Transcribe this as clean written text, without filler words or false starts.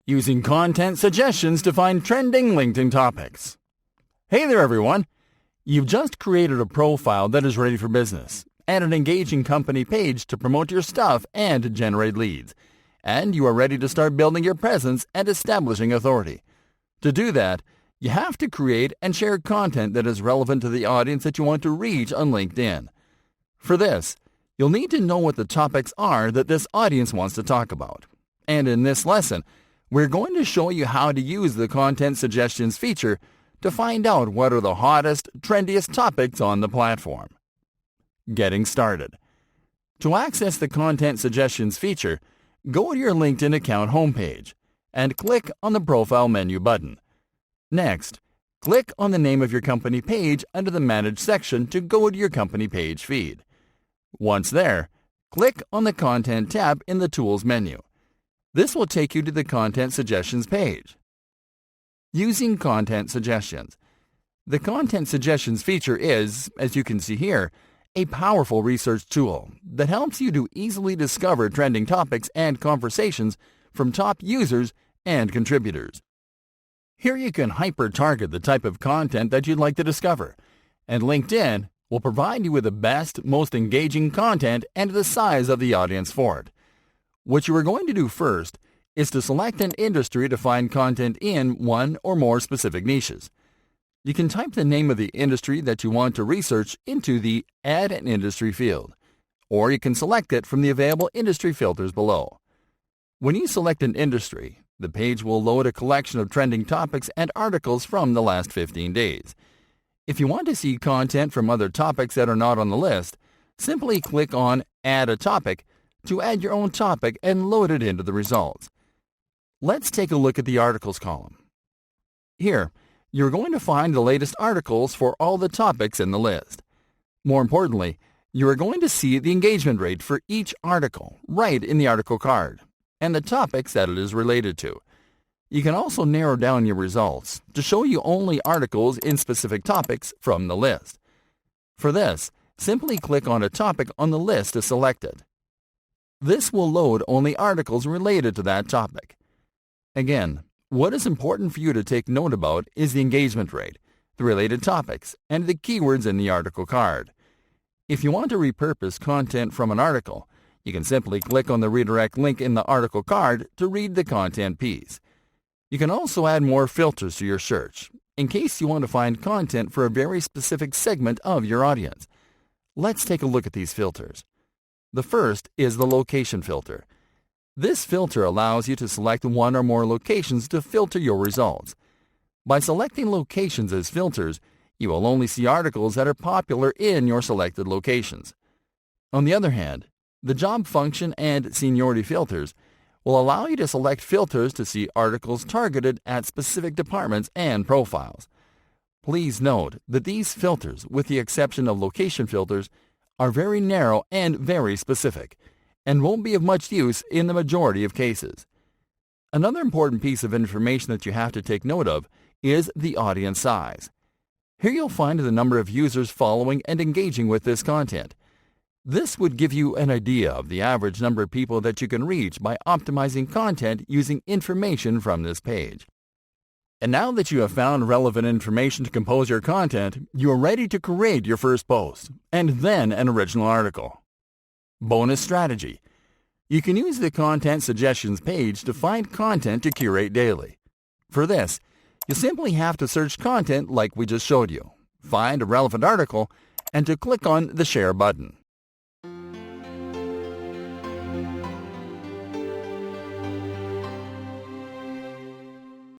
using content suggestions to find trending LinkedIn topics. Hey there everyone! You've just created a profile that is ready for business and an engaging company page to promote your stuff and generate leads. And you are ready to start building your presence and establishing authority. To do that, you have to create and share content that is relevant to the audience that you want to reach on LinkedIn. For this, you'll need to know what the topics are that this audience wants to talk about. And in this lesson, we're going to show you how to use the Content Suggestions feature to find out what are the hottest, trendiest topics on the platform. Getting started. To access the Content Suggestions feature, go to your LinkedIn account homepage and click on the Profile menu button. Next, click on the name of your company page under the Manage section to go to your company page feed. Once there, click on the Content tab in the Tools menu. This will take you to the Content Suggestions page. Using Content Suggestions. The Content Suggestions feature is, as you can see here, a powerful research tool that helps you to easily discover trending topics and conversations from top users and contributors. Here you can hyper-target the type of content that you'd like to discover, and LinkedIn will provide you with the best, most engaging content and the size of the audience for it. What you are going to do first is to select an industry to find content in one or more specific niches. You can type the name of the industry that you want to research into the Add an Industry field, or you can select it from the available industry filters below. When you select an industry, the page will load a collection of trending topics and articles from the last 15 days. If you want to see content from other topics that are not on the list, simply click on Add a Topic to add your own topic and load it into the results. Let's take a look at the Articles column. Here, you're going to find the latest articles for all the topics in the list. More importantly, you are going to see the engagement rate for each article right in the article card and the topics that it is related to. You can also narrow down your results to show you only articles in specific topics from the list. For this, simply click on a topic on the list to select it. This will load only articles related to that topic. Again, what is important for you to take note about is the engagement rate, the related topics, and the keywords in the article card. If you want to repurpose content from an article, you can simply click on the redirect link in the article card to read the content piece. You can also add more filters to your search, in case you want to find content for a very specific segment of your audience. Let's take a look at these filters. The first is the location filter. This filter allows you to select one or more locations to filter your results. By selecting locations as filters, you will only see articles that are popular in your selected locations. On the other hand, the job function and seniority filters will allow you to select filters to see articles targeted at specific departments and profiles. Please note that these filters, with the exception of location filters, are very narrow and very specific, and won't be of much use in the majority of cases. Another important piece of information that you have to take note of is the audience size. Here you'll find the number of users following and engaging with this content. This would give you an idea of the average number of people that you can reach by optimizing content using information from this page. And now that you have found relevant information to compose your content, you are ready to create your first post, and then an original article. Bonus strategy. You can use the Content Suggestions page to find content to curate daily. For this, you simply have to search content like we just showed you, find a relevant article, and to click on the Share button.